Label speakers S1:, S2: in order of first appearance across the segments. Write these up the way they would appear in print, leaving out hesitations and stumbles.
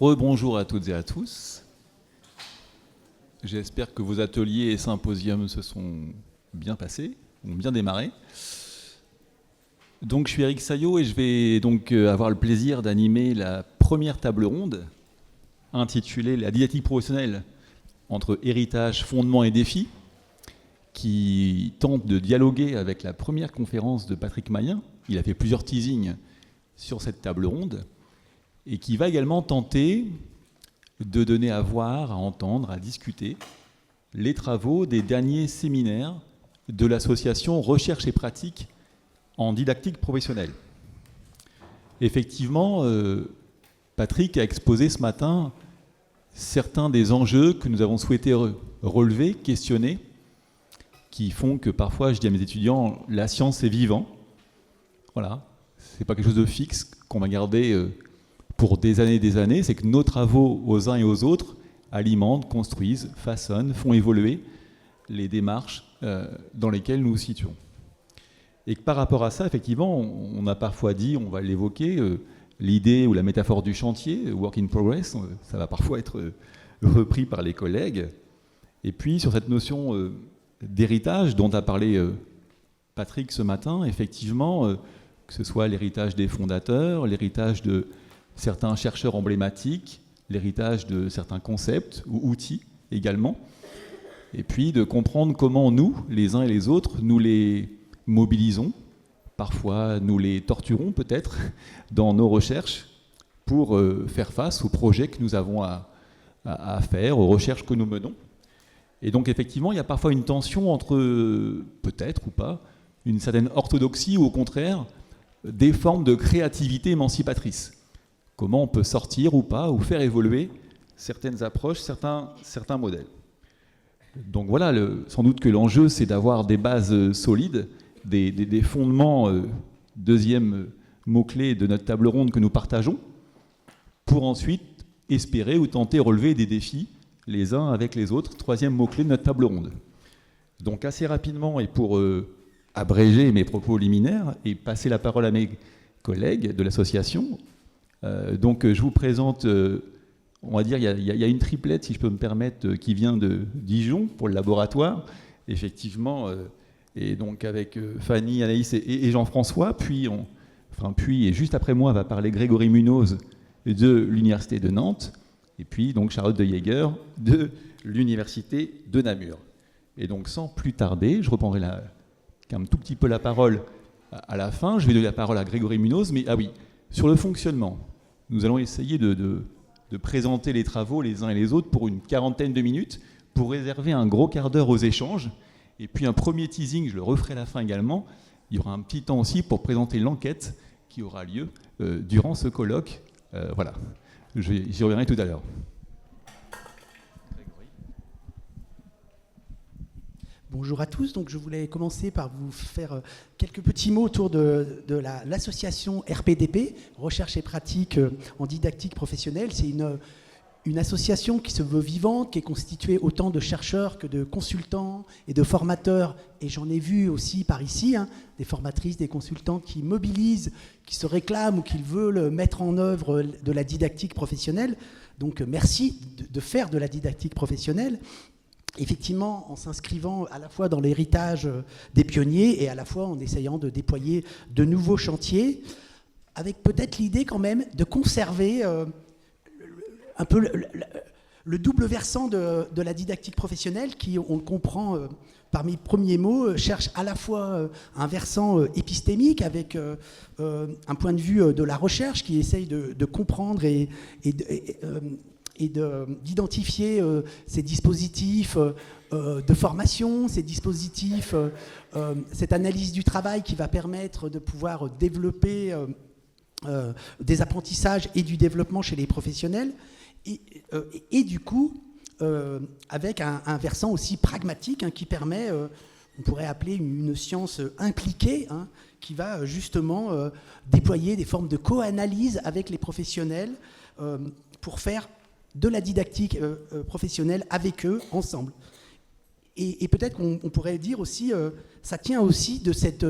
S1: Rebonjour à toutes et à tous. J'espère que vos ateliers et symposiums se sont bien passés, ont bien démarré. Donc je suis Eric Saillot et je vais donc avoir le plaisir d'animer la première table ronde intitulée La didactique professionnelle entre héritage, fondement et défi, qui tente de dialoguer avec la première conférence de Patrick Mayen. Il a fait plusieurs teasings sur cette table ronde et qui va également tenter de donner à voir, à entendre, à discuter les travaux des derniers séminaires de l'association Recherche et Pratique en didactique professionnelle. Effectivement, Patrick a exposé ce matin certains des enjeux que nous avons souhaité relever, questionner, qui font que parfois, je dis à mes étudiants, la science est vivant. Voilà, c'est pas quelque chose de fixe qu'on va garder pour des années, c'est que nos travaux aux uns et aux autres alimentent, construisent, façonnent, font évoluer les démarches dans lesquelles nous nous situons. Et que par rapport à ça, effectivement, on a parfois dit, on va l'évoquer, l'idée ou la métaphore du chantier, work in progress, ça va parfois être repris par les collègues. Et puis sur cette notion d'héritage dont a parlé Patrick ce matin, effectivement, que ce soit l'héritage des fondateurs, l'héritage de certains chercheurs emblématiques, l'héritage de certains concepts ou outils également, et puis de comprendre comment nous, les uns et les autres, nous les mobilisons, parfois nous les torturons peut-être dans nos recherches pour faire face aux projets que nous avons à faire, aux recherches que nous menons. Et donc effectivement, il y a parfois une tension entre, peut-être ou pas, une certaine orthodoxie ou au contraire, des formes de créativité émancipatrice. Comment on peut sortir ou pas, ou faire évoluer certaines approches, certains modèles. Donc voilà, sans doute que l'enjeu, c'est d'avoir des bases solides, des fondements, deuxième mot-clé de notre table ronde que nous partageons, pour ensuite espérer ou tenter de relever des défis les uns avec les autres, troisième mot-clé de notre table ronde. Donc assez rapidement, et pour abréger mes propos liminaires et passer la parole à mes collègues de l'association, donc je vous présente, on va dire, il y a une triplette, si je peux me permettre, qui vient de Dijon pour le laboratoire, effectivement, et donc avec Fanny, Anaïs et Jean-François, puis et juste après moi va parler Grégory Munoz de l'Université de Nantes, et puis donc Charlotte de Jaeger de l'Université de Namur. Et donc sans plus tarder, je reprendrai un tout petit peu la parole à la fin, je vais donner la parole à Grégory Munoz, mais ah oui, sur le fonctionnement, nous allons essayer de présenter les travaux les uns et les autres pour une quarantaine de minutes, pour réserver un gros quart d'heure aux échanges, et puis un premier teasing, je le referai à la fin également, il y aura un petit temps aussi pour présenter l'enquête qui aura lieu durant ce colloque. Voilà, j'y reviendrai tout à l'heure.
S2: Bonjour à tous, donc je voulais commencer par vous faire quelques petits mots autour de l'association RPDP, Recherche et Pratique en didactique professionnelle. C'est une association qui se veut vivante, qui est constituée autant de chercheurs que de consultants et de formateurs, et j'en ai vu aussi par ici, des formatrices, des consultants qui mobilisent, qui se réclament ou qui veulent mettre en œuvre de la didactique professionnelle. Donc merci de faire de la didactique professionnelle. Effectivement, en s'inscrivant à la fois dans l'héritage des pionniers et à la fois en essayant de déployer de nouveaux chantiers, avec peut-être l'idée quand même de conserver un peu le double versant de la didactique professionnelle qui, on le comprend par mes premiers mots, cherche à la fois un versant épistémique avec un point de vue de la recherche qui essaye de comprendre et d'identifier ces dispositifs de formation, ces dispositifs, cette analyse du travail qui va permettre de pouvoir développer des apprentissages et du développement chez les professionnels, et du coup, avec un versant aussi pragmatique qui permet, on pourrait appeler une science impliquée, qui va justement déployer des formes de co-analyse avec les professionnels pour faire de la didactique professionnelle avec eux, ensemble. Et peut-être qu'on pourrait dire aussi, ça tient aussi de cette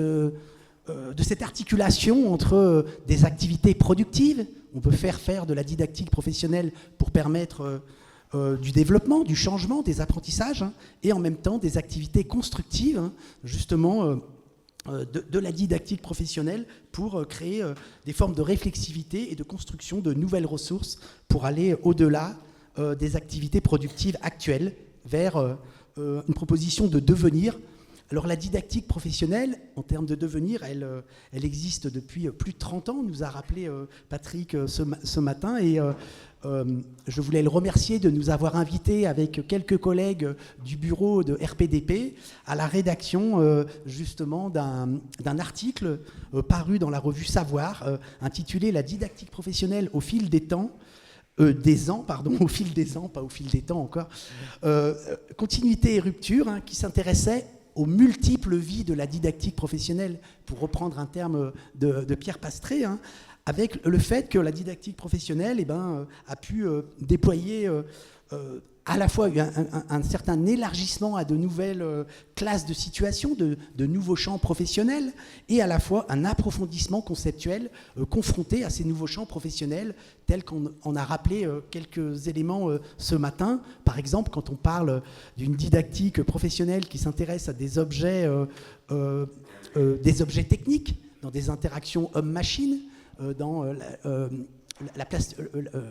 S2: articulation entre des activités productives, on peut faire de la didactique professionnelle pour permettre du développement, du changement, des apprentissages, hein, et en même temps des activités constructives, hein, justement, de la didactique professionnelle pour créer des formes de réflexivité et de construction de nouvelles ressources pour aller au-delà des activités productives actuelles vers une proposition de devenir. Alors la didactique professionnelle, en termes de devenir, elle existe depuis plus de 30 ans, nous a rappelé Patrick ce matin, et je voulais le remercier de nous avoir invités avec quelques collègues du bureau de RPDP à la rédaction justement d'un article paru dans la revue Savoir, intitulé « La didactique professionnelle au fil des temps ». Au fil des ans, pas au fil des temps encore, continuité et rupture, hein, qui s'intéressait aux multiples vies de la didactique professionnelle, pour reprendre un terme de Pierre Pastré, hein, avec le fait que la didactique professionnelle a pu déployer à la fois un certain élargissement à de nouvelles classes de situations, de nouveaux champs professionnels, et à la fois un approfondissement conceptuel confronté à ces nouveaux champs professionnels, tels qu'on en a rappelé quelques éléments ce matin. Par exemple, quand on parle d'une didactique professionnelle qui s'intéresse à des objets techniques, dans des interactions homme-machine, dans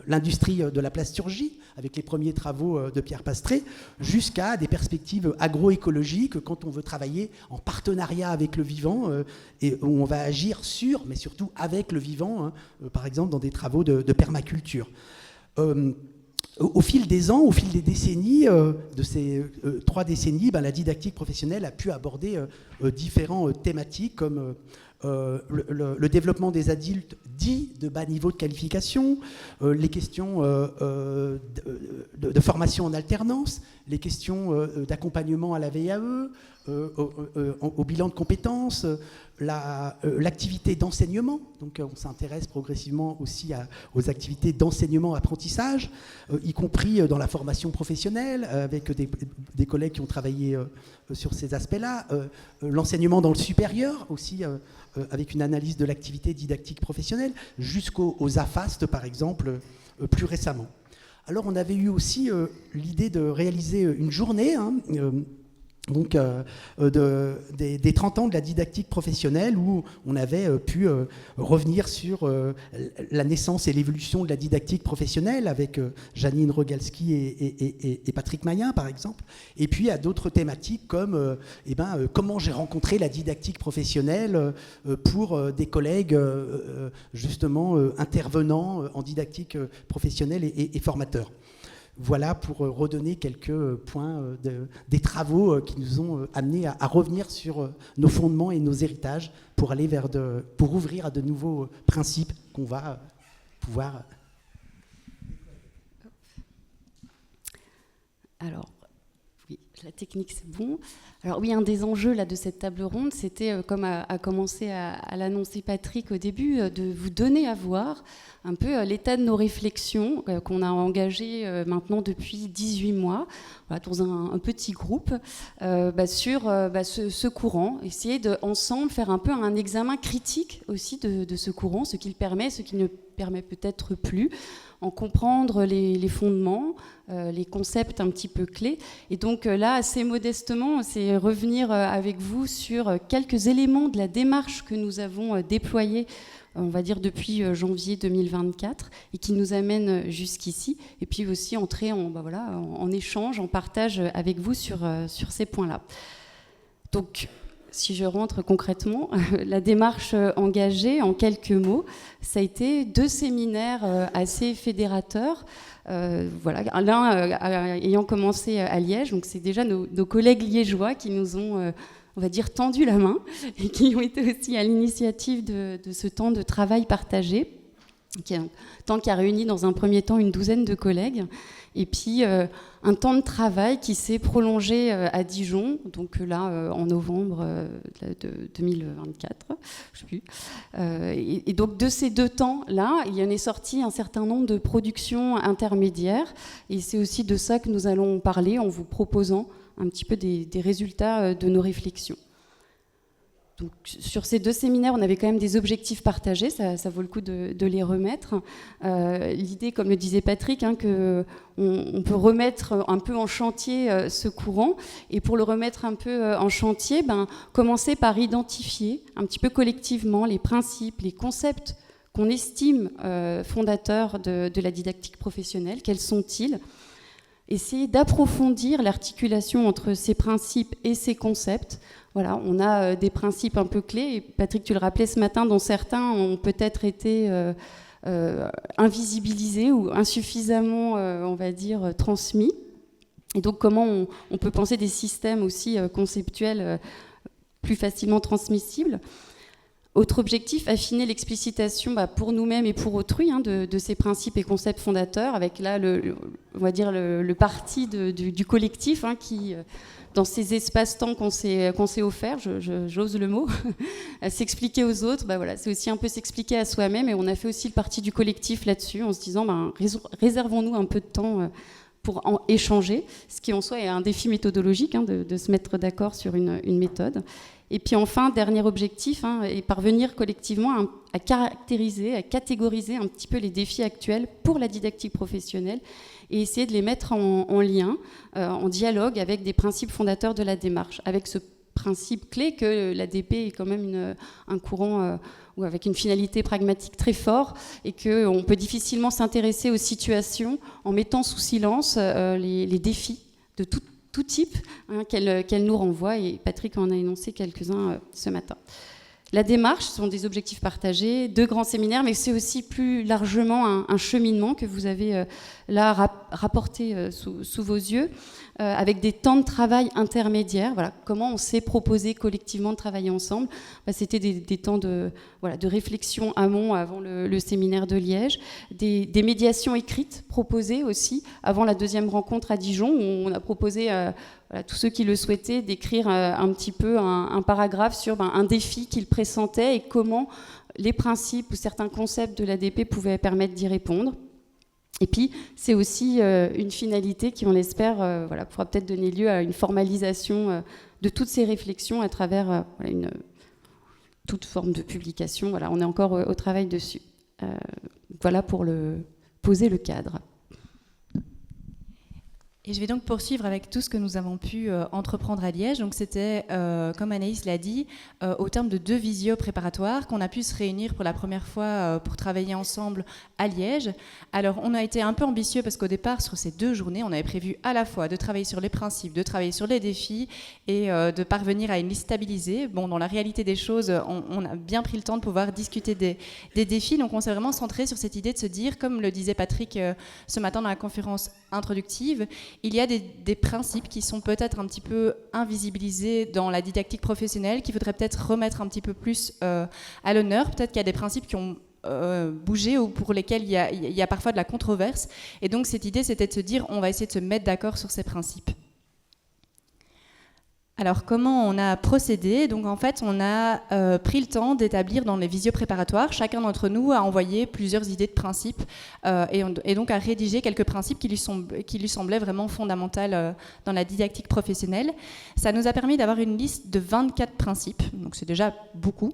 S2: l'industrie de la plasturgie, avec les premiers travaux de Pierre Pastré, jusqu'à des perspectives agroécologiques, quand on veut travailler en partenariat avec le vivant, et où on va agir sur, mais surtout avec le vivant, hein, par exemple dans des travaux de permaculture. Au fil des ans, au fil des décennies, de ces 3 décennies, la didactique professionnelle a pu aborder différentes thématiques comme le développement des adultes dits de bas niveau de qualification, les questions de formation en alternance, les questions d'accompagnement à la VAE, au bilan de compétences, l'activité d'enseignement. Donc on s'intéresse progressivement aussi aux activités d'enseignement-apprentissage, y compris dans la formation professionnelle, avec des collègues qui ont travaillé sur ces aspects-là, l'enseignement dans le supérieur aussi, avec une analyse de l'activité didactique professionnelle, jusqu'aux AFAST, par exemple, plus récemment. Alors on avait eu aussi l'idée de réaliser une journée, hein, donc des 30 ans de la didactique professionnelle, où on avait pu revenir sur la naissance et l'évolution de la didactique professionnelle avec Janine Rogalski et Patrick Mayen, par exemple, et puis à d'autres thématiques comme comment j'ai rencontré la didactique professionnelle pour des collègues justement intervenants en didactique professionnelle et formateurs. Voilà pour redonner quelques points des travaux qui nous ont amenés à revenir sur nos fondements et nos héritages pour aller pour ouvrir à de nouveaux principes qu'on va pouvoir.
S3: Alors, oui, la technique c'est bon. Alors oui, un des enjeux là, de cette table ronde, c'était, comme a commencé à l'annoncer Patrick au début, de vous donner à voir un peu l'état de nos réflexions qu'on a engagées maintenant depuis 18 mois, voilà, dans un petit groupe, sur ce courant, essayer de ensemble faire un peu un examen critique aussi de ce courant, ce qu'il permet, ce qu'il ne permet peut-être plus, en comprendre les fondements, les concepts un petit peu clés. Et donc là, assez modestement, c'est revenir avec vous sur quelques éléments de la démarche que nous avons déployée, on va dire depuis janvier 2024, et qui nous amène jusqu'ici, et puis aussi entrer en échange, en partage avec vous sur ces points-là. Donc, si je rentre concrètement, la démarche engagée, en quelques mots, ça a été 2 séminaires assez fédérateurs. L'un ayant commencé à Liège, donc c'est déjà nos collègues liégeois qui nous ont, on va dire, tendu la main et qui ont été aussi à l'initiative de ce temps de travail partagé, un temps qui a réuni dans un premier temps une 12aine de collègues, et puis un temps de travail qui s'est prolongé à Dijon, donc là en novembre de 2024, je sais plus. Et donc de ces 2 temps-là, il y en est sorti un certain nombre de productions intermédiaires, et c'est aussi de ça que nous allons parler en vous proposant un petit peu des résultats de nos réflexions. Donc, sur ces 2 séminaires, on avait quand même des objectifs partagés, ça vaut le coup de les remettre. L'idée, comme le disait Patrick, qu'on peut remettre un peu en chantier ce courant. Et pour le remettre un peu en chantier, commencer par identifier un petit peu collectivement les principes, les concepts qu'on estime fondateurs de la didactique professionnelle. Quels sont-ils ? Essayer d'approfondir l'articulation entre ces principes et ces concepts. Voilà, on a des principes un peu clés, et Patrick, tu le rappelais ce matin, dont certains ont peut-être été invisibilisés ou insuffisamment, on va dire, transmis. Et donc, comment on peut penser des systèmes aussi conceptuels plus facilement transmissibles. Autre objectif, affiner l'explicitation pour nous-mêmes et pour autrui de ces principes et concepts fondateurs, avec là, on va dire, le parti du collectif qui... dans ces espaces-temps qu'on s'est offerts, j'ose le mot, à s'expliquer aux autres, voilà, c'est aussi un peu s'expliquer à soi-même, et on a fait aussi le parti du collectif là-dessus, en se disant, réservons-nous un peu de temps pour en échanger, ce qui en soi est un défi méthodologique, de se mettre d'accord sur une méthode. Et puis enfin, dernier objectif, est parvenir collectivement à caractériser, à catégoriser un petit peu les défis actuels pour la didactique professionnelle, et essayer de les mettre en lien, en dialogue avec des principes fondateurs de la démarche, avec ce principe clé que l'ADP est quand même un courant avec une finalité pragmatique très fort, et qu'on peut difficilement s'intéresser aux situations en mettant sous silence les défis de tout type qu'elle nous renvoie, et Patrick en a énoncé quelques-uns ce matin. La démarche, ce sont des objectifs partagés, 2 grands séminaires, mais c'est aussi plus largement un cheminement que vous avez là rapporté sous vos yeux, avec des temps de travail intermédiaires. Voilà, comment on s'est proposé collectivement de travailler ensemble. C'était des temps de réflexion amont, avant le séminaire de Liège, des médiations écrites proposées aussi avant la 2e rencontre à Dijon, où on a proposé tous ceux qui le souhaitaient d'écrire un petit peu un paragraphe sur un défi qu'ils pressentaient et comment les principes ou certains concepts de l'ADP pouvaient permettre d'y répondre. Et puis, c'est aussi une finalité qui, on l'espère, pourra peut-être donner lieu à une formalisation de toutes ces réflexions à travers toute forme de publication. Voilà, on est encore au travail dessus. Voilà pour poser le cadre.
S4: Et je vais donc poursuivre avec tout ce que nous avons pu entreprendre à Liège. Donc c'était, comme Anaïs l'a dit, au terme de 2 visios préparatoires qu'on a pu se réunir pour la première fois pour travailler ensemble à Liège. Alors on a été un peu ambitieux parce qu'au départ, sur ces 2 journées, on avait prévu à la fois de travailler sur les principes, de travailler sur les défis et de parvenir à une liste stabilisée. Bon, dans la réalité des choses, on a bien pris le temps de pouvoir discuter des défis. Donc on s'est vraiment centré sur cette idée de se dire, comme le disait Patrick ce matin dans la conférence introductive, il y a des principes qui sont peut-être un petit peu invisibilisés dans la didactique professionnelle, qu'il faudrait peut-être remettre un petit peu plus à l'honneur. Peut-être qu'il y a des principes qui ont bougé ou pour lesquels il y a parfois de la controverse. Et donc cette idée, c'était de se dire, on va essayer de se mettre d'accord sur ces principes. Alors, comment on a procédé ? Donc, en fait, on a pris le temps d'établir dans les visios préparatoires. Chacun d'entre nous a envoyé plusieurs idées de principes et donc a rédigé quelques principes qui lui semblaient vraiment fondamentaux dans la didactique professionnelle. Ça nous a permis d'avoir une liste de 24 principes, donc c'est déjà beaucoup,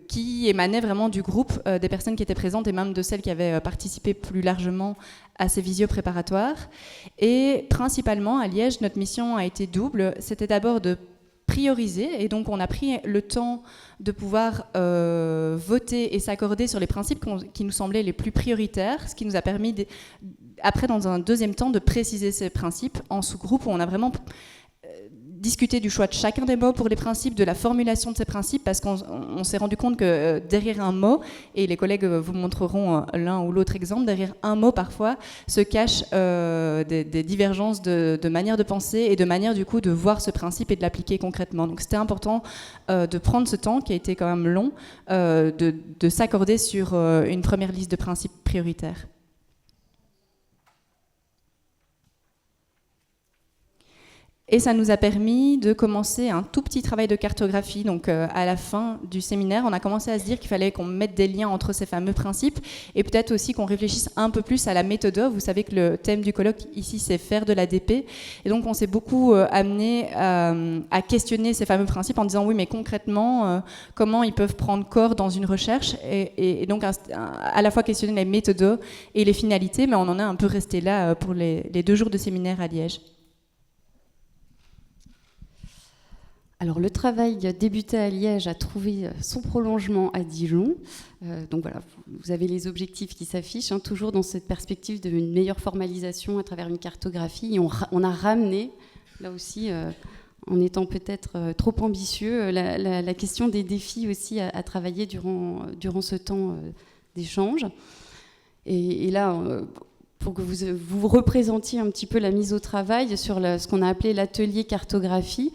S4: qui émanaient vraiment du groupe des personnes qui étaient présentes et même de celles qui avaient participé plus largement à ces visios préparatoires. Et principalement, à Liège, notre mission a été double. C'était d'abord de prioriser, et donc on a pris le temps de pouvoir voter et s'accorder sur les principes qui nous semblaient les plus prioritaires, ce qui nous a permis, après, dans un deuxième temps, de préciser ces principes en sous-groupes, où on a vraiment discuter du choix de chacun des mots pour les principes, de la formulation de ces principes, parce qu'on s'est rendu compte que derrière un mot, et les collègues vous montreront l'un ou l'autre exemple, derrière un mot parfois se cachent des divergences de manière de penser et de manière du coup de voir ce principe et de l'appliquer concrètement. Donc c'était important de prendre ce temps, qui a été quand même long, de s'accorder sur une première liste de principes prioritaires. Et ça nous a permis de commencer un tout petit travail de cartographie. Donc à la fin du séminaire, on a commencé à se dire qu'il fallait qu'on mette des liens entre ces fameux principes et peut-être aussi qu'on réfléchisse un peu plus à la méthode. Vous savez que le thème du colloque ici, c'est faire de l'ADP. Et donc on s'est beaucoup amené à questionner ces fameux principes en disant oui, mais concrètement, comment ils peuvent prendre corps dans une recherche et donc à la fois questionner les méthodes et les finalités, mais on en a un peu resté là pour les 2 jours de séminaire à Liège.
S3: Alors le travail débuté à Liège a trouvé son prolongement à Dijon. Donc voilà, vous avez les objectifs qui s'affichent, toujours dans cette perspective d'une meilleure formalisation à travers une cartographie. Et on a ramené, là aussi, en étant peut-être trop ambitieux, la question des défis aussi à travailler durant ce temps d'échange. Et là, pour que vous représentiez un petit peu la mise au travail sur ce qu'on a appelé l'atelier cartographie,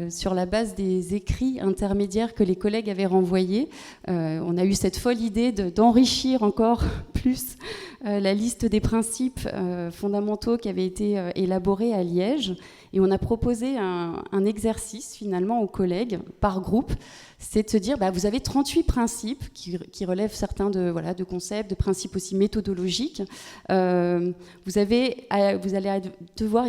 S3: sur la base des écrits intermédiaires que les collègues avaient renvoyés. On a eu cette folle idée d'enrichir encore plus la liste des principes fondamentaux qui avaient été élaborés à Liège. Et on a proposé un exercice finalement aux collègues par groupe, c'est de se dire, vous avez 38 principes qui relèvent certains de concepts, de principes aussi méthodologiques. Vous allez devoir,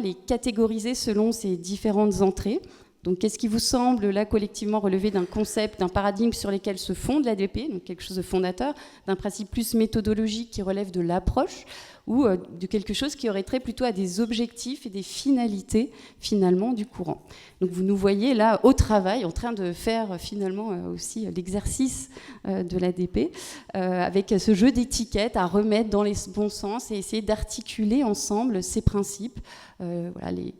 S3: les catégoriser selon ces différentes entrées. Donc, qu'est-ce qui vous semble, là, collectivement, relever d'un concept, d'un paradigme sur lesquels se fonde l'ADP, donc quelque chose de fondateur, d'un principe plus méthodologique qui relève de l'approche, ou de quelque chose qui aurait trait plutôt à des objectifs et des finalités, finalement, du courant. Donc, vous nous voyez, là, au travail, en train de faire, finalement, aussi l'exercice de l'ADP, avec ce jeu d'étiquettes à remettre dans les bons sens et essayer d'articuler ensemble ces principes, les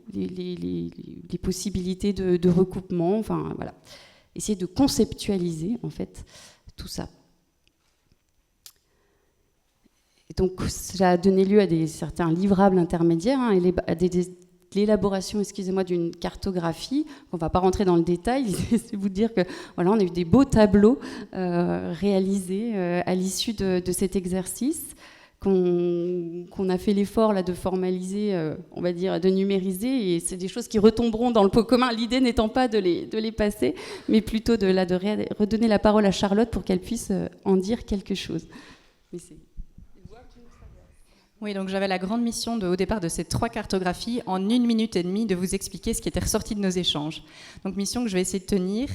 S3: possibilités de recoupement, essayer de conceptualiser, en fait, tout ça. Et donc, ça a donné lieu à certains livrables intermédiaires, et à l'élaboration, d'une cartographie. On ne va pas rentrer dans le détail, c'est vous dire que on a eu des beaux tableaux réalisés à l'issue de cet exercice, qu'on a fait l'effort là de formaliser, de numériser, et c'est des choses qui retomberont dans le pot commun. L'idée n'étant pas de les passer, mais plutôt de redonner la parole à Charlotte pour qu'elle puisse en dire quelque chose. Mais
S4: oui, donc j'avais la grande mission au départ de ces 3 cartographies, en 1 minute et demie, de vous expliquer ce qui était ressorti de nos échanges. Donc mission que je vais essayer de tenir.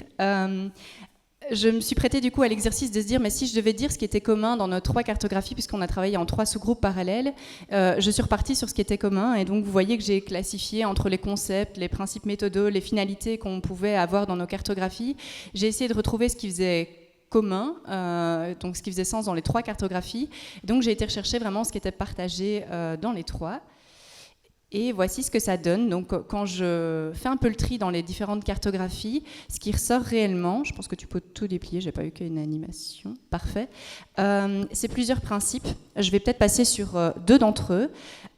S4: Je me suis prêtée du coup à l'exercice de se dire, mais si je devais dire ce qui était commun dans nos 3 cartographies, puisqu'on a travaillé en 3 sous-groupes parallèles, je suis repartie sur ce qui était commun, et donc vous voyez que j'ai classifié entre les concepts, les principes méthodaux, les finalités qu'on pouvait avoir dans nos cartographies. J'ai essayé de retrouver ce qui faisait commun, donc ce qui faisait sens dans les 3 cartographies. Donc j'ai été rechercher vraiment ce qui était partagé dans les 3. Et voici ce que ça donne. Donc, quand je fais un peu le tri dans les différentes cartographies, ce qui ressort réellement, je pense que tu peux tout déplier, j'ai pas eu qu'une animation, parfait, c'est plusieurs principes. Je vais peut-être passer sur 2 d'entre eux.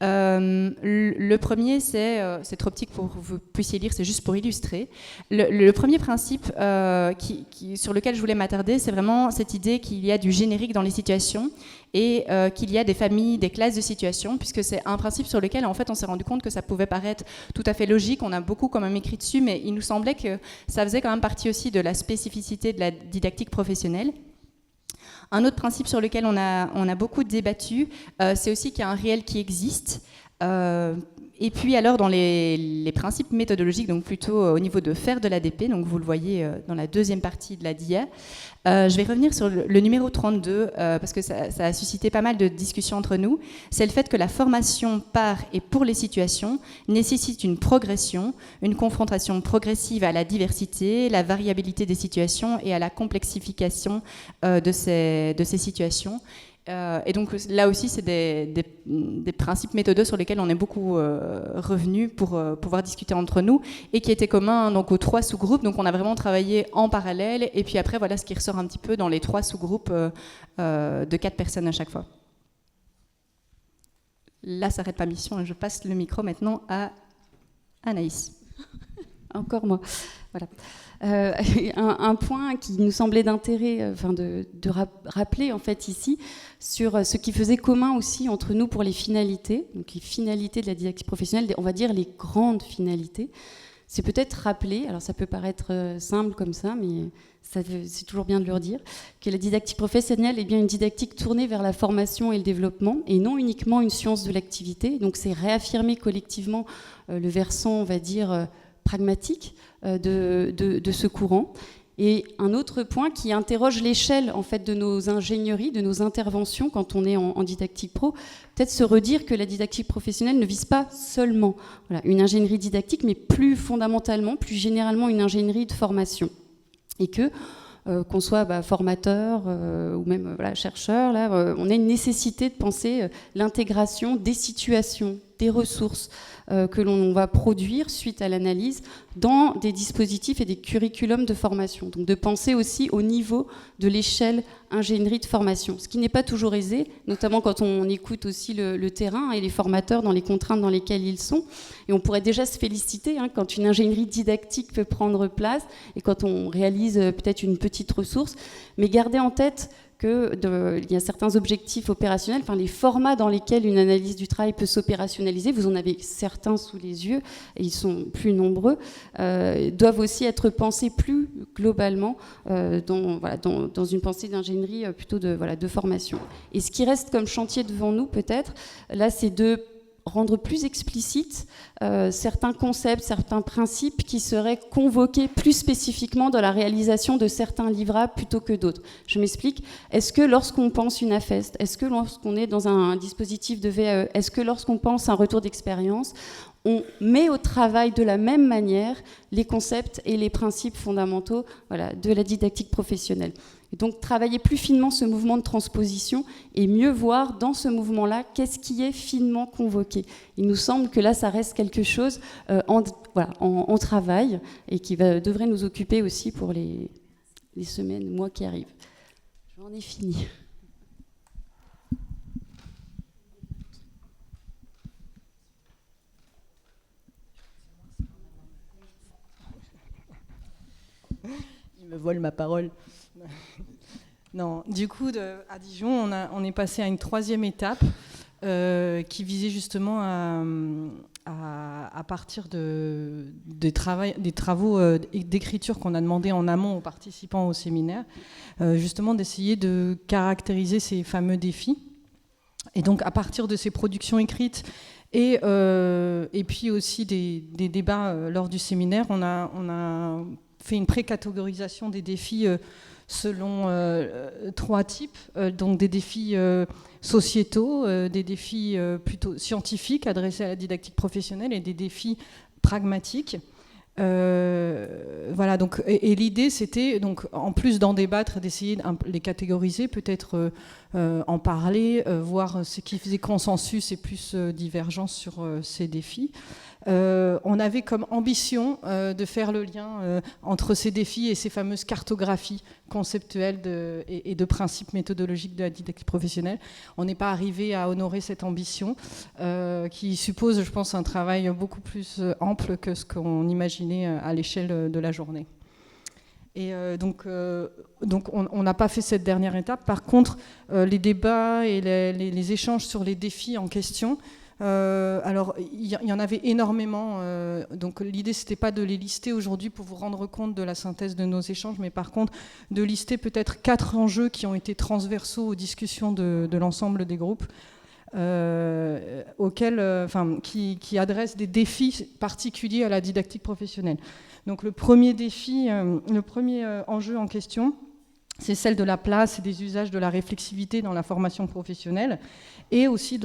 S4: Le premier, c'est trop petit pour que vous puissiez lire, c'est juste pour illustrer. Le premier principe sur lequel je voulais m'attarder, c'est vraiment cette idée qu'il y a du générique dans les situations et qu'il y a des familles, des classes de situations, puisque c'est un principe sur lequel en fait on s'est rendu compte que ça pouvait paraître tout à fait logique. On a beaucoup quand même écrit dessus, mais il nous semblait que ça faisait quand même partie aussi de la spécificité de la didactique professionnelle. Un autre principe sur lequel on a beaucoup débattu, c'est aussi qu'il y a un réel qui existe. Et puis alors dans les principes méthodologiques, donc plutôt au niveau de faire de l'ADP, donc vous le voyez dans la deuxième partie de la dia, je vais revenir sur le numéro 32 parce que ça a suscité pas mal de discussions entre nous. C'est le fait que la formation par et pour les situations nécessite une progression, une confrontation progressive à la diversité, la variabilité des situations et à la complexification de ces situations. Et donc là aussi, c'est des principes méthodaux sur lesquels on est beaucoup revenu pour pouvoir discuter entre nous et qui étaient communs donc, aux 3 sous-groupes. Donc on a vraiment travaillé en parallèle et puis après, voilà ce qui ressort un petit peu dans les 3 sous-groupes de 4 personnes à chaque fois. Là, ça n'arrête pas mission et je passe le micro maintenant à Anaïs.
S3: Encore moi. Voilà. Un point qui nous semblait d'intérêt, de rappeler en fait ici, sur ce qui faisait commun aussi entre nous pour les finalités, donc les finalités de la didactique professionnelle, on va dire les grandes finalités, c'est peut-être rappeler, alors ça peut paraître simple comme ça, mais c'est toujours bien de le redire, que la didactique professionnelle est bien une didactique tournée vers la formation et le développement, et non uniquement une science de l'activité. Donc c'est réaffirmer collectivement le versant, on va dire, pragmatique de ce courant. Et un autre point qui interroge l'échelle en fait de nos ingénieries, de nos interventions quand on est en didactique pro, peut-être se redire que la didactique professionnelle ne vise pas seulement une ingénierie didactique, mais plus fondamentalement, plus généralement une ingénierie de formation. Et que qu'on soit formateur ou même chercheur, on a une nécessité de penser l'intégration des situations, des ressources que l'on va produire suite à l'analyse dans des dispositifs et des curriculums de formation. Donc de penser aussi au niveau de l'échelle ingénierie de formation, ce qui n'est pas toujours aisé, notamment quand on écoute aussi le terrain et les formateurs dans les contraintes dans lesquelles ils sont. Et on pourrait déjà se féliciter quand une ingénierie didactique peut prendre place et quand on réalise peut-être une petite ressource, mais garder en tête qu'il y a certains objectifs opérationnels, les formats dans lesquels une analyse du travail peut s'opérationnaliser, vous en avez certains sous les yeux, et ils sont plus nombreux, doivent aussi être pensés plus globalement dans une pensée d'ingénierie plutôt de formation. Et ce qui reste comme chantier devant nous peut-être, là c'est de rendre plus explicite certains concepts, certains principes qui seraient convoqués plus spécifiquement dans la réalisation de certains livrables plutôt que d'autres. Je m'explique. Est-ce que lorsqu'on pense une AFEST, est-ce que lorsqu'on est dans un dispositif de VAE, est-ce que lorsqu'on pense un retour d'expérience, on met au travail de la même manière les concepts et les principes fondamentaux de la didactique professionnelle. Et donc travailler plus finement ce mouvement de transposition et mieux voir dans ce mouvement-là qu'est-ce qui est finement convoqué. Il nous semble que là, ça reste quelque chose en travail et qui devrait nous occuper aussi pour les semaines, mois qui arrivent. J'en ai fini.
S5: Il me vole ma parole. Non, du coup, à Dijon, on est passé à une troisième étape qui visait justement à partir des travaux d'écriture qu'on a demandé en amont aux participants au séminaire, justement d'essayer de caractériser ces fameux défis. Et donc, à partir de ces productions écrites et puis aussi des débats lors du séminaire, on a fait une pré-catégorisation des défis selon 3 types, donc des défis sociétaux, des défis plutôt scientifiques adressés à la didactique professionnelle et des défis pragmatiques. Voilà, donc, et l'idée c'était, donc, en plus d'en débattre, d'essayer de les catégoriser, peut-être en parler, voir ce qui faisait consensus et plus divergence sur ces défis. On avait comme ambition de faire le lien entre ces défis et ces fameuses cartographies conceptuelles et de principes méthodologiques de la didactique professionnelle. On n'est pas arrivé à honorer cette ambition qui suppose, je pense, un travail beaucoup plus ample que ce qu'on imaginait à l'échelle de la journée. Et donc on n'a pas fait cette dernière étape. Par contre, les débats et les échanges sur les défis en question, alors il y en avait énormément, donc l'idée c'était pas de les lister aujourd'hui pour vous rendre compte de la synthèse de nos échanges, mais par contre de lister peut-être 4 enjeux qui ont été transversaux aux discussions de l'ensemble des groupes, qui adressent des défis particuliers à la didactique professionnelle. Donc le premier défi, le premier enjeu en question, c'est celle de la place et des usages de la réflexivité dans la formation professionnelle, et aussi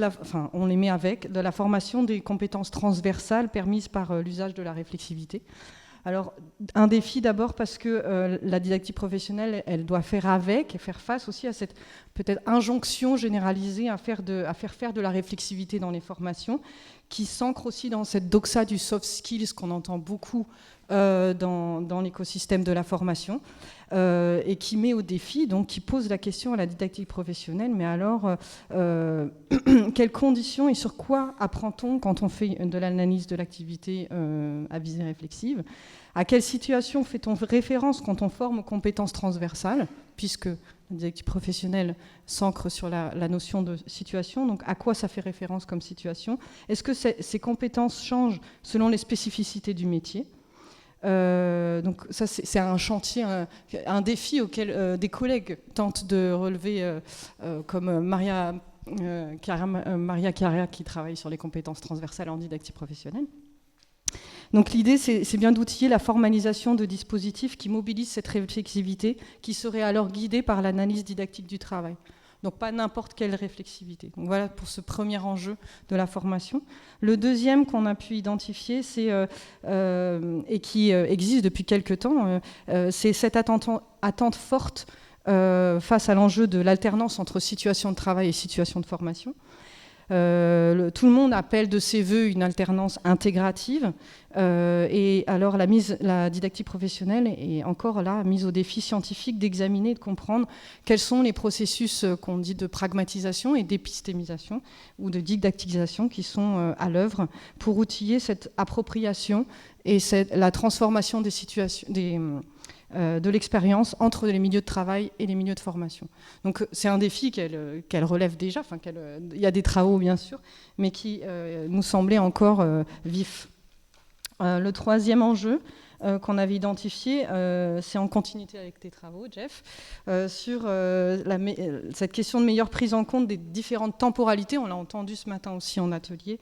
S5: on les met avec, de la formation des compétences transversales permises par l'usage de la réflexivité. Alors, un défi d'abord parce que la didactique professionnelle, elle doit faire avec et faire face aussi à cette peut-être injonction généralisée à faire faire de la réflexivité dans les formations, qui s'ancre aussi dans cette doxa du soft skills qu'on entend beaucoup dans l'écosystème de la formation, et qui met au défi, donc qui pose la question à la didactique professionnelle, mais alors quelles conditions et sur quoi apprend-on quand on fait de l'analyse de l'activité à visée réflexive? À quelle situation fait-on référence quand on forme aux compétences transversales, puisque la didactique professionnelle s'ancre sur la notion de situation, donc à quoi ça fait référence comme situation? Est-ce que ces compétences changent selon les spécificités du métier? Donc ça, c'est un chantier, un défi auquel des collègues tentent de relever, comme Maria Chiara, qui travaille sur les compétences transversales en didactique professionnelle. Donc l'idée, c'est bien d'outiller la formalisation de dispositifs qui mobilisent cette réflexivité, qui serait alors guidée par l'analyse didactique du travail. Donc pas n'importe quelle réflexivité. Donc voilà pour ce premier enjeu de la formation. Le deuxième qu'on a pu identifier, et qui existe depuis quelque temps, c'est cette attente forte face à l'enjeu de l'alternance entre situation de travail et situation de formation. Tout le monde appelle de ses voeux une alternance intégrative, et alors la didactique professionnelle est encore là mise au défi scientifique d'examiner et de comprendre quels sont les processus qu'on dit de pragmatisation et d'épistémisation ou de didactisation qui sont à l'œuvre pour outiller cette appropriation et la transformation des situations, de l'expérience entre les milieux de travail et les milieux de formation. Donc c'est un défi qu'elle relève déjà, il y a des travaux bien sûr, mais qui nous semblait encore vif. Le troisième enjeu qu'on avait identifié, c'est en continuité avec tes travaux, Jeff, sur cette question de meilleure prise en compte des différentes temporalités, on l'a entendu ce matin aussi en atelier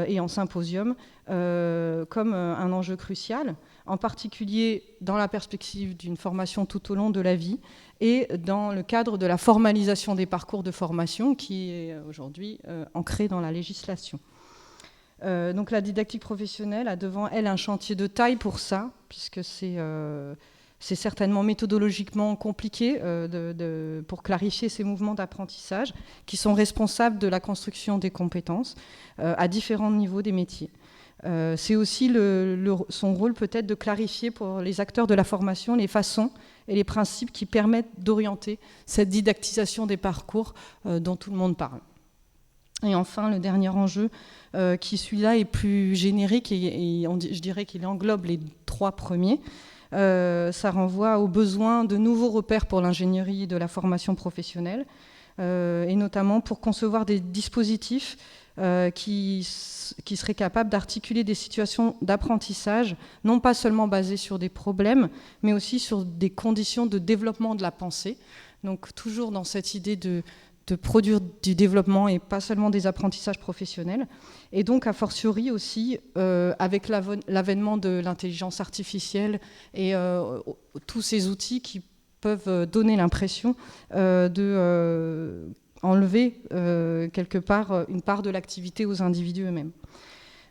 S5: et en symposium, comme un enjeu crucial, en particulier dans la perspective d'une formation tout au long de la vie et dans le cadre de la formalisation des parcours de formation qui est aujourd'hui ancrée dans la législation. Donc la didactique professionnelle a devant elle un chantier de taille pour ça, puisque c'est certainement méthodologiquement compliqué pour clarifier ces mouvements d'apprentissage qui sont responsables de la construction des compétences à différents niveaux des métiers. C'est aussi son rôle peut-être de clarifier pour les acteurs de la formation les façons et les principes qui permettent d'orienter cette didactisation des parcours dont tout le monde parle. Et enfin, le dernier enjeu, qui celui-là est plus générique et je dirais qu'il englobe les trois premiers, ça renvoie au besoin de nouveaux repères pour l'ingénierie de la formation professionnelle, et notamment pour concevoir des dispositifs qui seraient capables d'articuler des situations d'apprentissage, non pas seulement basées sur des problèmes, mais aussi sur des conditions de développement de la pensée. Donc toujours dans cette idée de produire du développement et pas seulement des apprentissages professionnels. Et donc, a fortiori aussi, avec l'avènement de l'intelligence artificielle et tous ces outils qui peuvent donner l'impression d'enlever quelque part une part de l'activité aux individus eux-mêmes.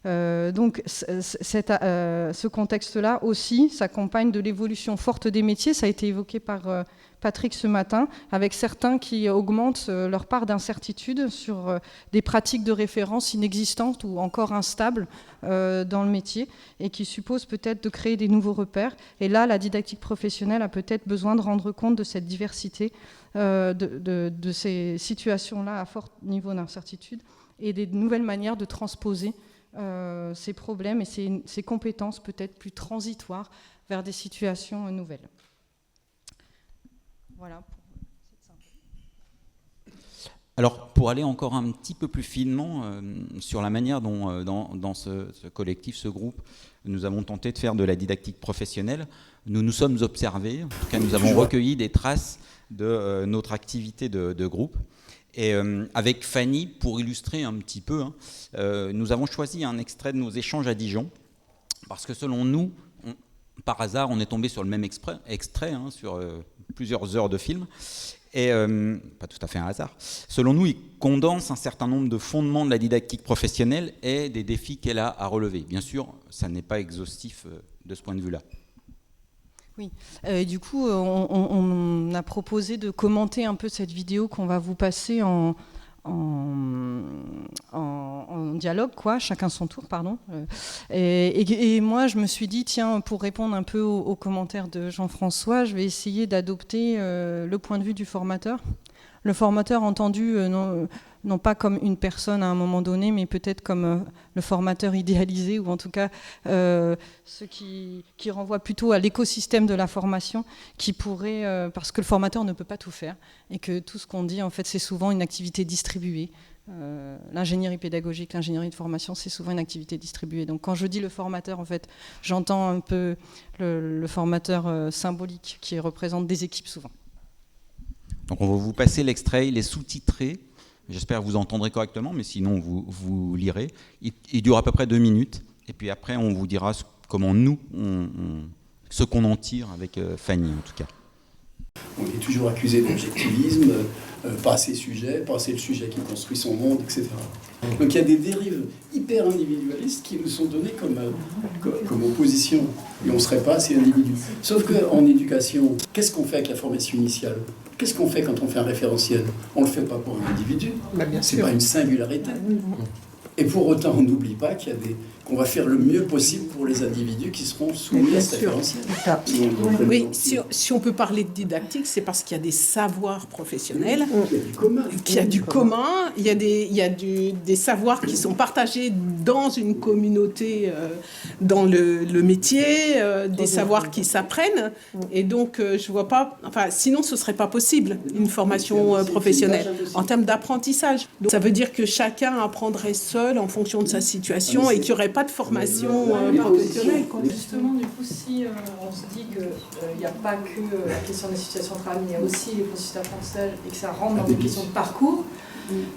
S5: Donc ce contexte-là aussi s'accompagne de l'évolution forte des métiers, ça a été évoqué par Patrick ce matin, avec certains qui augmentent leur part d'incertitude sur des pratiques de référence inexistantes ou encore instables dans le métier et qui supposent peut-être de créer des nouveaux repères. Et là, la didactique professionnelle a peut-être besoin de rendre compte de cette diversité, de ces situations-là à fort niveau d'incertitude et des nouvelles manières de transposer ces problèmes et ces compétences peut-être plus transitoires vers des situations nouvelles. Voilà.
S6: Alors, pour aller encore un petit peu plus finement sur la manière dont, dans ce collectif, ce groupe, nous avons tenté de faire de la didactique professionnelle, nous nous sommes observés, en tout cas nous avons recueilli des traces de notre activité de groupe. Et avec Fanny, pour illustrer un petit peu, nous avons choisi un extrait de nos échanges à Dijon, parce que selon nous, par hasard, on est tombé sur le même extrait, sur plusieurs heures de film, et pas tout à fait un hasard. Selon nous, il condense un certain nombre de fondements de la didactique professionnelle et des défis qu'elle a à relever. Bien sûr, ça n'est pas exhaustif de ce point de vue-là.
S5: Oui, du coup, on a proposé de commenter un peu cette vidéo qu'on va vous passer en dialogue, quoi, chacun son tour, pardon. Et moi, je me suis dit, tiens, pour répondre un peu aux commentaires de Jean-François, je vais essayer d'adopter le point de vue du formateur. Le formateur entendu non pas comme une personne à un moment donné, mais peut-être comme le formateur idéalisé, ou en tout cas ce qui renvoie plutôt à l'écosystème de la formation, qui pourrait, parce que le formateur ne peut pas tout faire, et que tout ce qu'on dit, en fait, c'est souvent une activité distribuée. L'ingénierie pédagogique, l'ingénierie de formation, c'est souvent une activité distribuée. Donc quand je dis le formateur, en fait, j'entends un peu le formateur symbolique qui représente des équipes souvent.
S6: Donc on va vous passer l'extrait, il est sous-titré. J'espère que vous entendrez correctement, mais sinon vous lirez. Il dure à peu près 2 minutes. Et puis après, on vous dira comment nous, ce qu'on en tire avec Fanny en tout cas.
S7: On est toujours accusé d'objectivisme, pas assez sujet, pas assez le sujet qui construit son monde, etc. Donc il y a des dérives hyper individualistes qui nous sont données comme opposition. Et on ne serait pas assez individu. Sauf qu'en éducation, qu'est-ce qu'on fait avec la formation initiale ? Qu'est-ce qu'on fait quand on fait un référentiel ? On ne le fait pas pour un individu, ce n'est pas une singularité. Et pour autant, on n'oublie pas qu'on va faire le mieux possible pour les individus qui seront soumis à ce référentiel.
S8: Oui, si on peut parler de didactique, c'est parce qu'il y a des savoirs professionnels, il y a du commun, il y a des savoirs qui sont partagés dans une communauté, dans le métier, des savoirs qui s'apprennent. Et donc, je vois pas... Enfin, sinon, ce serait pas possible, une formation professionnelle, en termes d'apprentissage. Donc, ça veut dire que chacun apprendrait seul en fonction de sa situation et qu'il n'y aurait pas de formation professionnelle.
S5: Justement, du coup, si on se dit qu'il n'y a pas que la question des situations de travail, mais il y a aussi les processus d'apprentissage et que ça rentre dans des questions de parcours,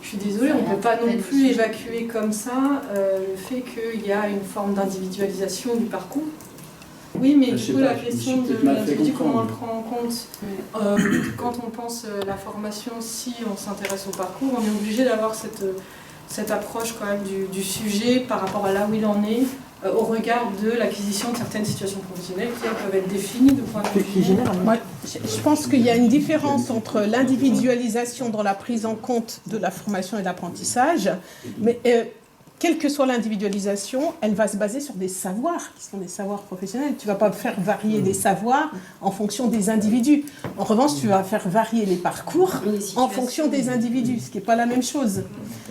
S5: je suis désolée, on ne peut pas non plus évacuer comme ça le fait qu'il y a une forme d'individualisation du parcours. Oui, mais du coup, la question de l'individu, comment on le prend en compte ? Quand on pense la formation, si on s'intéresse au parcours, on est obligé d'avoir cette approche quand même du sujet par rapport à là où il en est, au regard de l'acquisition de certaines situations professionnelles qui peuvent être définies de point de vue général.
S8: Moi, je pense qu'il y a une différence entre l'individualisation dans la prise en compte de la formation et de l'apprentissage, mais quelle que soit l'individualisation, elle va se baser sur des savoirs qui sont des savoirs professionnels. Tu ne vas pas faire varier les savoirs en fonction des individus. En revanche, tu vas faire varier les parcours en fonction des individus, ce qui n'est pas la même chose.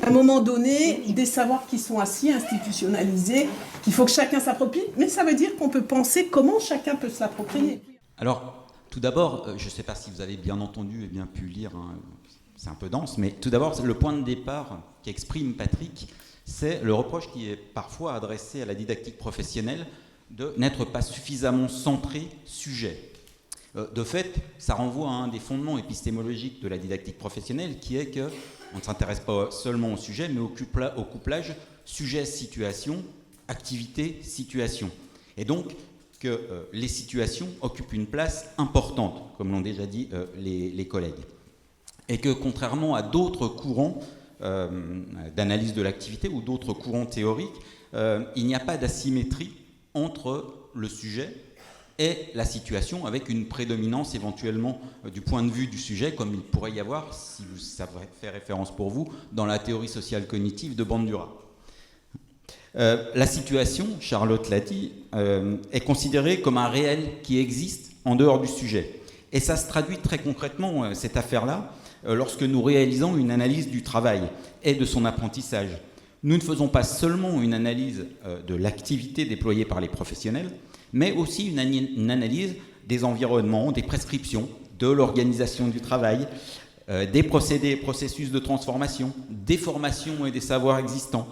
S8: À un moment donné, des savoirs qui sont assis, institutionnalisés, qu'il faut que chacun s'approprie, mais ça veut dire qu'on peut penser comment chacun peut se l'approprier.
S6: Alors, tout d'abord, je ne sais pas si vous avez bien entendu et bien pu lire, hein, c'est un peu dense, mais tout d'abord, le point de départ qu'exprime Patrick, c'est le reproche qui est parfois adressé à la didactique professionnelle de n'être pas suffisamment centré sujet. De fait, ça renvoie à un des fondements épistémologiques de la didactique professionnelle qui est qu'on ne s'intéresse pas seulement au sujet, mais au couplage sujet-situation, activité-situation. Et donc que les situations occupent une place importante, comme l'ont déjà dit les collègues. Et que contrairement à d'autres courants d'analyse de l'activité ou d'autres courants théoriques, il n'y a pas d'asymétrie entre le sujet et la situation, avec une prédominance éventuellement du point de vue du sujet, comme il pourrait y avoir, si ça fait référence pour vous, dans la théorie sociale cognitive de Bandura. La situation, Charlotte l'a dit, est considérée comme un réel qui existe en dehors du sujet. Et ça se traduit très concrètement, cette affaire-là, lorsque nous réalisons une analyse du travail et de son apprentissage. Nous ne faisons pas seulement une analyse de l'activité déployée par les professionnels, mais aussi une analyse des environnements, des prescriptions, de l'organisation du travail, des procédés et processus de transformation, des formations et des savoirs existants.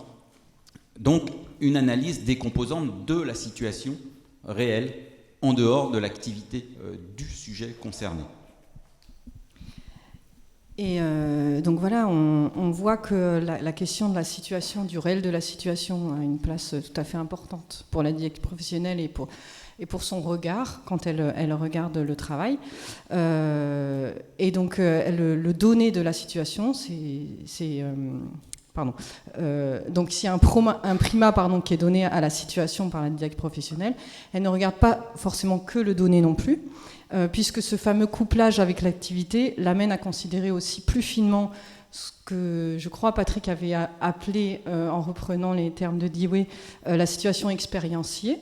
S6: Donc, une analyse des composantes de la situation réelle en dehors de l'activité du sujet concerné.
S5: Et donc voilà, on voit que la question de la situation, du réel de la situation, a une place tout à fait importante pour la didactique professionnelle et pour son regard quand elle regarde le travail. Et donc le donné de la situation, donc s'il y a un primat qui est donné à la situation par la didactique professionnelle, elle ne regarde pas forcément que le donné non plus, puisque ce fameux couplage avec l'activité l'amène à considérer aussi plus finement ce que je crois Patrick avait appelé, en reprenant les termes de Dewey, la situation expérienciée,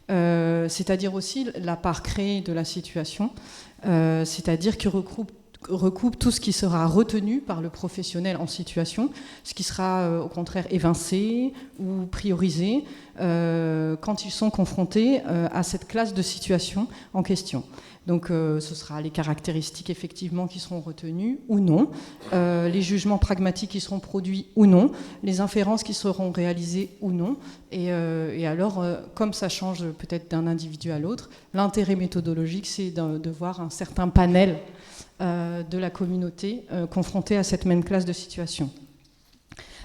S5: c'est-à-dire aussi la part créée de la situation, c'est-à-dire qui recoupe tout ce qui sera retenu par le professionnel en situation, ce qui sera au contraire évincé ou priorisé quand ils sont confrontés à cette classe de situation en question. Donc ce sera les caractéristiques effectivement qui seront retenues ou non, les jugements pragmatiques qui seront produits ou non, les inférences qui seront réalisées ou non. Et alors, comme ça change peut-être d'un individu à l'autre, l'intérêt méthodologique, c'est de voir un certain panel de la communauté confrontée à cette même classe de situation.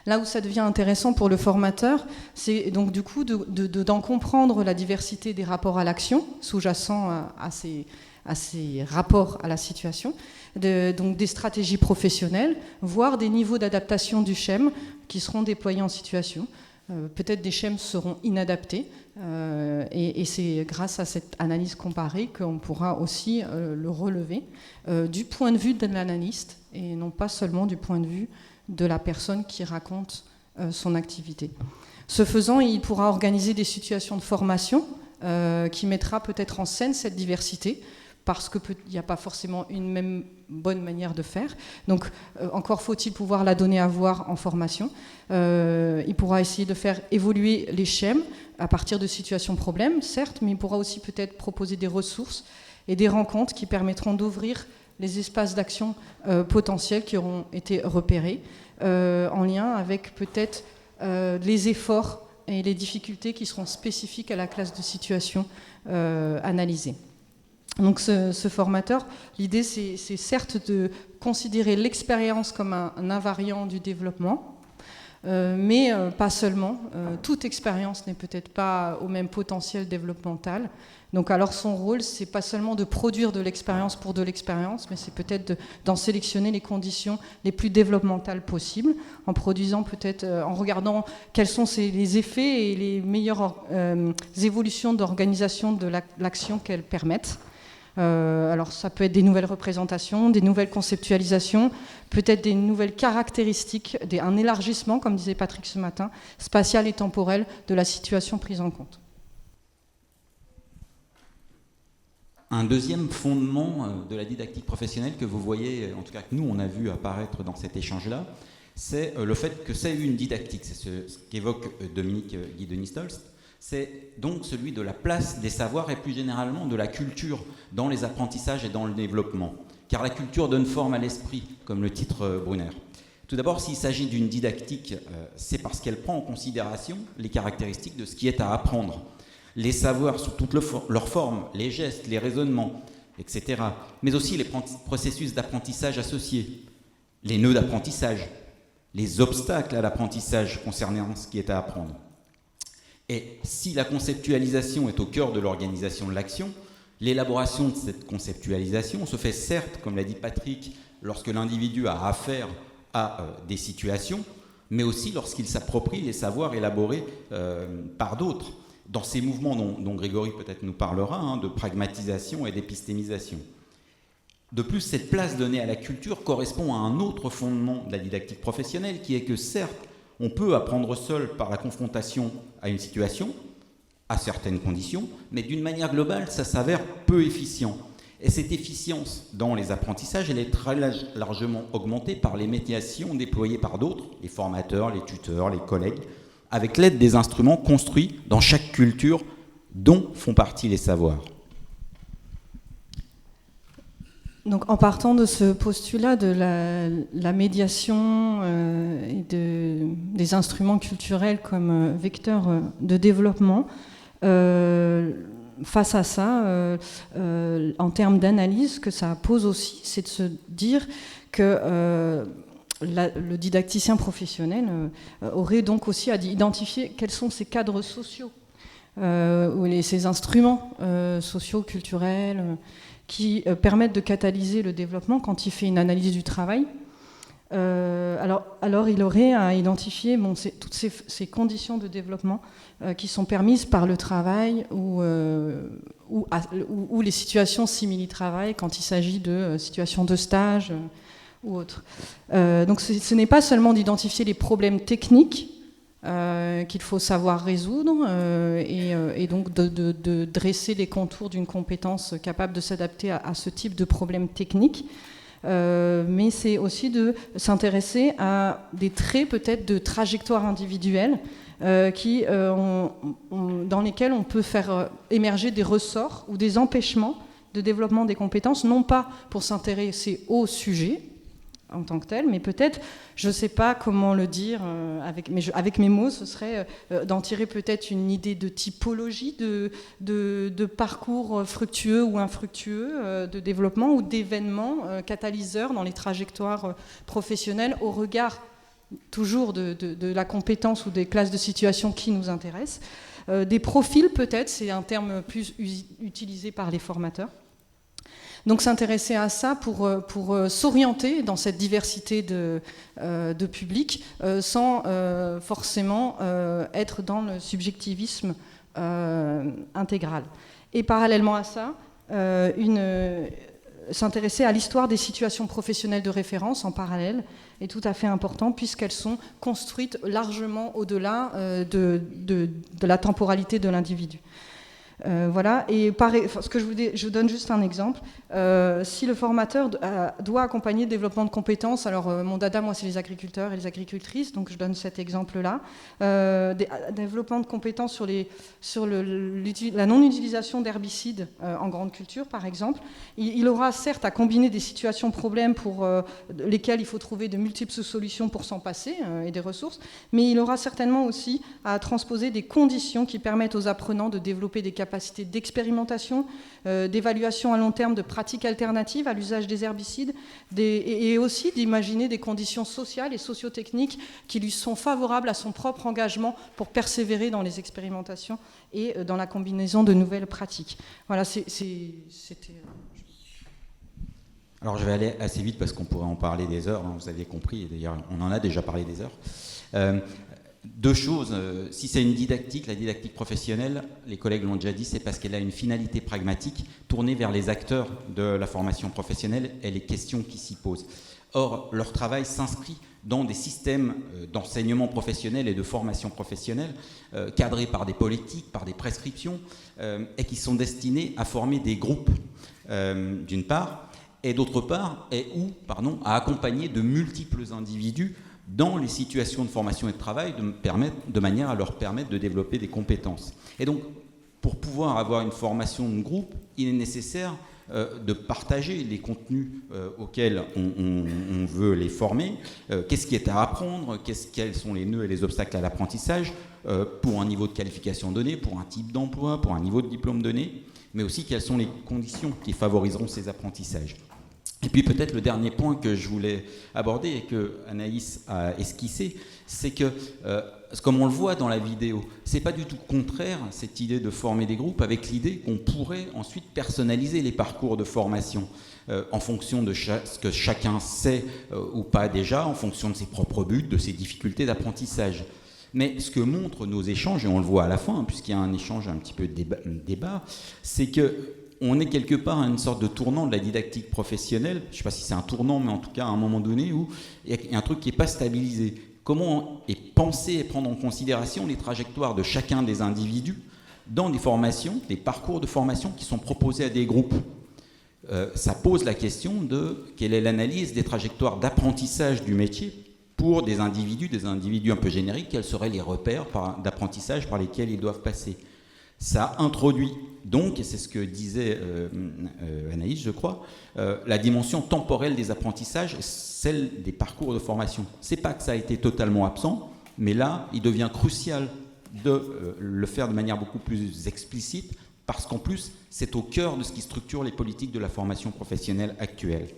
S5: Là où ça devient intéressant pour le formateur, c'est donc du coup d'en comprendre la diversité des rapports à l'action, sous-jacents à ces rapports à la situation, donc des stratégies professionnelles, voire des niveaux d'adaptation du schème qui seront déployés en situation. Peut-être des schèmes seront inadaptés, et c'est grâce à cette analyse comparée qu'on pourra aussi le relever du point de vue de l'analyste et non pas seulement du point de vue de la personne qui raconte son activité. Ce faisant, il pourra organiser des situations de formation qui mettra peut-être en scène cette diversité, parce qu'il n'y a pas forcément une même bonne manière de faire. Donc, encore faut-il pouvoir la donner à voir en formation. Il pourra essayer de faire évoluer les schèmes à partir de situations problèmes, certes, mais il pourra aussi peut-être proposer des ressources et des rencontres qui permettront d'ouvrir les espaces d'action potentiels qui auront été repérés, en lien avec peut-être les efforts et les difficultés qui seront spécifiques à la classe de situation analysée. Donc ce formateur, l'idée c'est certes de considérer l'expérience comme un invariant du développement, mais pas seulement. Toute expérience n'est peut-être pas au même potentiel développemental. Donc alors son rôle, c'est pas seulement de produire de l'expérience pour de l'expérience, mais c'est peut-être d'en sélectionner les conditions les plus développementales possibles, en produisant peut-être, en regardant quels sont les effets et les meilleures évolutions d'organisation de l'action qu'elles permettent. Alors ça peut être des nouvelles représentations, des nouvelles conceptualisations, peut-être des nouvelles caractéristiques, un élargissement, comme disait Patrick ce matin, spatial et temporel de la situation prise en compte.
S6: Un deuxième fondement de la didactique professionnelle que vous voyez, en tout cas que nous on a vu apparaître dans cet échange-là, c'est le fait que c'est une didactique, c'est ce qu'évoque Dominique Guy de Nistolz. C'est donc celui de la place des savoirs et plus généralement de la culture dans les apprentissages et dans le développement. Car la culture donne forme à l'esprit, comme le titre Brunner. Tout d'abord, s'il s'agit d'une didactique, c'est parce qu'elle prend en considération les caractéristiques de ce qui est à apprendre. Les savoirs sous toutes leurs formes, les gestes, les raisonnements, etc. Mais aussi les processus d'apprentissage associés, les nœuds d'apprentissage, les obstacles à l'apprentissage concernant ce qui est à apprendre. Et si la conceptualisation est au cœur de l'organisation de l'action, l'élaboration de cette conceptualisation se fait certes, comme l'a dit Patrick, lorsque l'individu a affaire à des situations, mais aussi lorsqu'il s'approprie les savoirs élaborés par d'autres, dans ces mouvements dont Grégory peut-être nous parlera, de pragmatisation et d'épistémisation. De plus, cette place donnée à la culture correspond à un autre fondement de la didactique professionnelle, qui est que certes, on peut apprendre seul par la confrontation à une situation, à certaines conditions, mais d'une manière globale, ça s'avère peu efficient. Et cette efficience dans les apprentissages, elle est très largement augmentée par les médiations déployées par d'autres, les formateurs, les tuteurs, les collègues, avec l'aide des instruments construits dans chaque culture dont font partie les savoirs.
S5: Donc, en partant de ce postulat de la médiation et des instruments culturels comme vecteur de développement, face à ça, en termes d'analyse, ce que ça pose aussi, c'est de se dire que le didacticien professionnel aurait donc aussi à identifier quels sont ces cadres sociaux, ou ces instruments sociaux, culturels, qui permettent de catalyser le développement quand il fait une analyse du travail. Alors il aurait à identifier toutes ces conditions de développement qui sont permises par le travail ou les situations simili-travail quand il s'agit de situations de stage ou autre. Donc ce n'est pas seulement d'identifier les problèmes techniques qu'il faut savoir résoudre et donc de dresser les contours d'une compétence capable de s'adapter à ce type de problème technique. Mais c'est aussi de s'intéresser à des traits peut-être de trajectoire individuelle dans lesquels on peut faire émerger des ressorts ou des empêchements de développement des compétences, non pas pour s'intéresser au sujet en tant que tel, mais peut-être, je ne sais pas comment le dire avec mes mots, ce serait d'en tirer peut-être une idée de typologie de parcours fructueux ou infructueux de développement ou d'événements catalyseurs dans les trajectoires professionnelles au regard toujours de la compétence ou des classes de situation qui nous intéressent. Des profils peut-être, c'est un terme plus utilisé par les formateurs. Donc s'intéresser à ça pour s'orienter dans cette diversité de publics sans forcément être dans le subjectivisme intégral. Et parallèlement à ça, s'intéresser à l'histoire des situations professionnelles de référence en parallèle est tout à fait important puisqu'elles sont construites largement au-delà de la temporalité de l'individu. Voilà, et je vous donne juste un exemple. Si le formateur doit accompagner le développement de compétences, alors mon dada, moi, c'est les agriculteurs et les agricultrices, donc je donne cet exemple-là. Développement de compétences sur la non-utilisation d'herbicides en grande culture, par exemple. Il aura certes à combiner des situations problèmes pour lesquelles il faut trouver de multiples solutions pour s'en passer et des ressources, mais il aura certainement aussi à transposer des conditions qui permettent aux apprenants de développer des capacités d'expérimentation, d'évaluation à long terme de pratiques alternatives à l'usage des herbicides et aussi d'imaginer des conditions sociales et sociotechniques qui lui sont favorables à son propre engagement pour persévérer dans les expérimentations et dans la combinaison de nouvelles pratiques. Voilà, c'était...
S6: Alors je vais aller assez vite parce qu'on pourrait en parler des heures, hein, vous avez compris, et d'ailleurs on en a déjà parlé des heures. Deux choses, si c'est une didactique, la didactique professionnelle, les collègues l'ont déjà dit, c'est parce qu'elle a une finalité pragmatique tournée vers les acteurs de la formation professionnelle et les questions qui s'y posent. Or, leur travail s'inscrit dans des systèmes d'enseignement professionnel et de formation professionnelle cadrés par des politiques, par des prescriptions et qui sont destinés à former des groupes, d'une part, et d'autre part, à accompagner de multiples individus dans les situations de formation et de travail de manière à leur permettre de développer des compétences. Et donc, pour pouvoir avoir une formation de groupe, il est nécessaire de partager les contenus auxquels on veut les former, qu'est-ce qui est à apprendre, quels sont les nœuds et les obstacles à l'apprentissage, pour un niveau de qualification donné, pour un type d'emploi, pour un niveau de diplôme donné, mais aussi quelles sont les conditions qui favoriseront ces apprentissages. Et puis peut-être le dernier point que je voulais aborder et que Anaïs a esquissé, c'est que, comme on le voit dans la vidéo, c'est pas du tout contraire, cette idée de former des groupes, avec l'idée qu'on pourrait ensuite personnaliser les parcours de formation en fonction de ce que chacun sait ou pas déjà, en fonction de ses propres buts, de ses difficultés d'apprentissage. Mais ce que montrent nos échanges, et on le voit à la fin, puisqu'il y a un échange un petit peu débat, c'est que on est quelque part à une sorte de tournant de la didactique professionnelle. Je ne sais pas si c'est un tournant, mais en tout cas à un moment donné où il y a un truc qui n'est pas stabilisé. Comment est penser et prendre en considération les trajectoires de chacun des individus dans des formations, des parcours de formation qui sont proposés à des groupes. Ça pose la question de quelle est l'analyse des trajectoires d'apprentissage du métier pour des individus un peu génériques, quels seraient les repères d'apprentissage par lesquels ils doivent passer. Ça introduit donc, et c'est ce que disait Anaïs, je crois, la dimension temporelle des apprentissages, celle des parcours de formation. C'est pas que ça a été totalement absent, mais là, il devient crucial de le faire de manière beaucoup plus explicite, parce qu'en plus, c'est au cœur de ce qui structure les politiques de la formation professionnelle actuelle.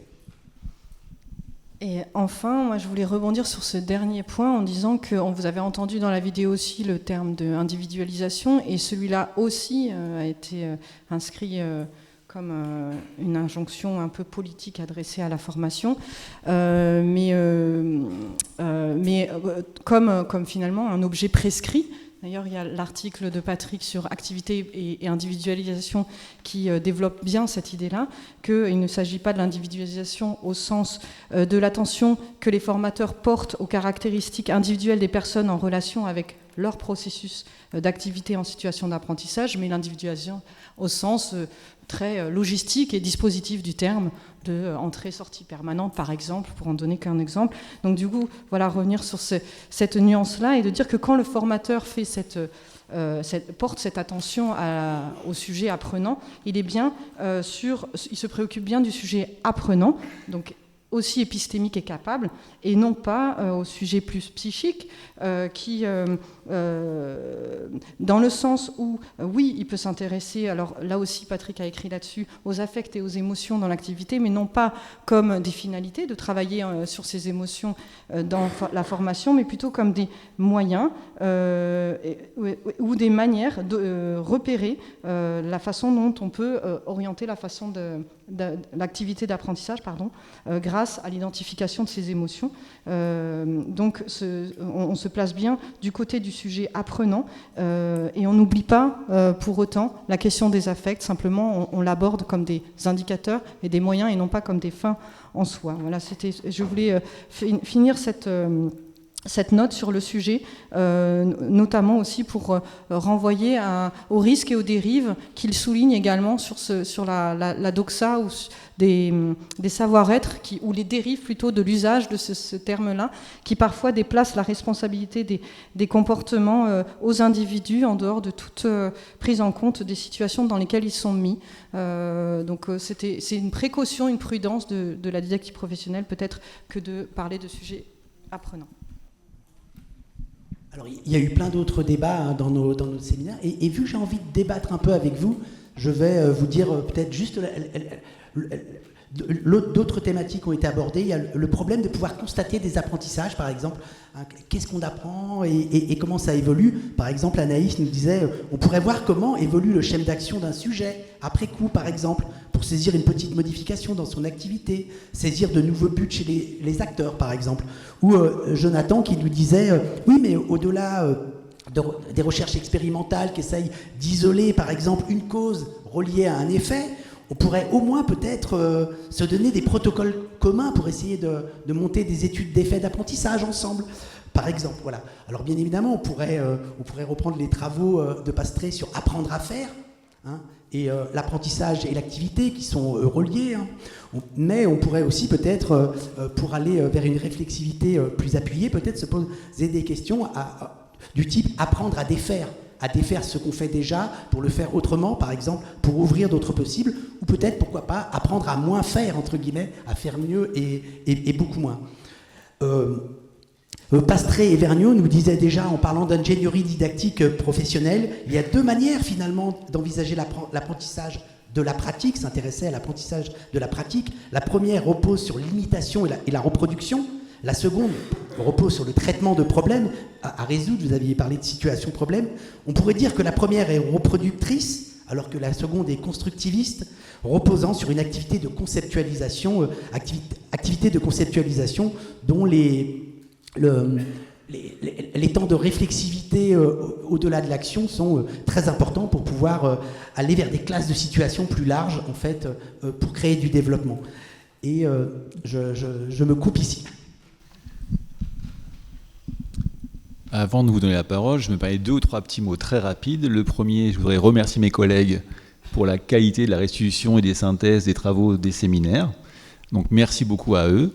S5: Et enfin, moi, je voulais rebondir sur ce dernier point en disant qu'on vous avait entendu dans la vidéo aussi le terme d'individualisation, et celui-là aussi a été inscrit comme une injonction un peu politique adressée à la formation, mais comme finalement un objet prescrit D'ailleurs, il y a l'article de Patrick sur activité et individualisation qui développe bien cette idée-là, qu'il ne s'agit pas de l'individualisation au sens de l'attention que les formateurs portent aux caractéristiques individuelles des personnes en relation avec leur processus d'activité en situation d'apprentissage, mais l'individualisation au sens très logistique et dispositif du terme, de entrée-sortie permanente, par exemple, pour en donner qu'un exemple. Donc du coup, voilà, revenir sur cette nuance-là et de dire que quand le formateur fait porte cette attention au sujet apprenant, il se préoccupe bien du sujet apprenant, donc aussi épistémique et capable, et non pas au sujet plus psychique, qui, dans le sens où, oui, il peut s'intéresser, alors là aussi Patrick a écrit là-dessus, aux affects et aux émotions dans l'activité, mais non pas comme des finalités, de travailler sur ces émotions dans la formation, mais plutôt comme des moyens ou des manières de repérer la façon dont on peut orienter la façon l'activité d'apprentissage, grâce à l'identification de ces émotions. Donc on se place bien du côté du sujet apprenant et on n'oublie pas pour autant la question des affects, simplement on l'aborde comme des indicateurs et des moyens et non pas comme des fins en soi. Voilà, je voulais finir cette note sur le sujet, notamment aussi pour renvoyer aux risques et aux dérives qu'il souligne également sur la doxa ou des savoir-être, ou les dérives plutôt de l'usage de ce terme-là, qui parfois déplacent la responsabilité des comportements aux individus en dehors de toute prise en compte des situations dans lesquelles ils sont mis. Donc c'est une précaution, une prudence de la didactique professionnelle, peut-être que de parler de sujets apprenants.
S2: Alors, il y a eu plein d'autres débats dans nos séminaires, et vu que j'ai envie de débattre un peu avec vous, je vais vous dire peut-être juste d'autres thématiques ont été abordées. Il y a le problème de pouvoir constater des apprentissages, par exemple. Qu'est-ce qu'on apprend et comment ça évolue. Par exemple, Anaïs nous disait, on pourrait voir comment évolue le schéma d'action d'un sujet, après coup, par exemple, pour saisir une petite modification dans son activité, saisir de nouveaux buts chez les acteurs, par exemple. Ou Jonathan qui nous disait, oui, mais au-delà des recherches expérimentales qui essayent d'isoler, par exemple, une cause reliée à un effet, on pourrait au moins peut-être se donner des protocoles communs pour essayer de monter des études d'effets d'apprentissage ensemble, par exemple. Voilà. Alors bien évidemment, on pourrait reprendre les travaux de Pastré sur apprendre à faire, et l'apprentissage et l'activité qui sont reliés. Mais on pourrait aussi peut-être, pour aller vers une réflexivité plus appuyée, peut-être se poser des questions du type apprendre à défaire ce qu'on fait déjà pour le faire autrement, par exemple, pour ouvrir d'autres possibles, ou peut-être, pourquoi pas, apprendre à moins faire, entre guillemets, à faire mieux et beaucoup moins. Pastré et Vergniaud nous disaient déjà, en parlant d'ingénierie didactique professionnelle, il y a deux manières finalement d'envisager l'apprentissage de la pratique, s'intéresser à l'apprentissage de la pratique. La première repose sur l'imitation et la reproduction. La seconde repose sur le traitement de problèmes à résoudre. Vous aviez parlé de situation problème. On pourrait dire que la première est reproductrice, alors que la seconde est constructiviste, reposant sur une activité de conceptualisation, dont les temps de réflexivité au-delà de l'action sont très importants pour pouvoir aller vers des classes de situations plus larges, en fait, pour créer du développement. Et je me coupe ici.
S1: Avant de vous donner la parole, je me permets 2 ou 3 petits mots très rapides. Le premier, je voudrais remercier mes collègues pour la qualité de la restitution et des synthèses des travaux des séminaires. Donc merci beaucoup à eux.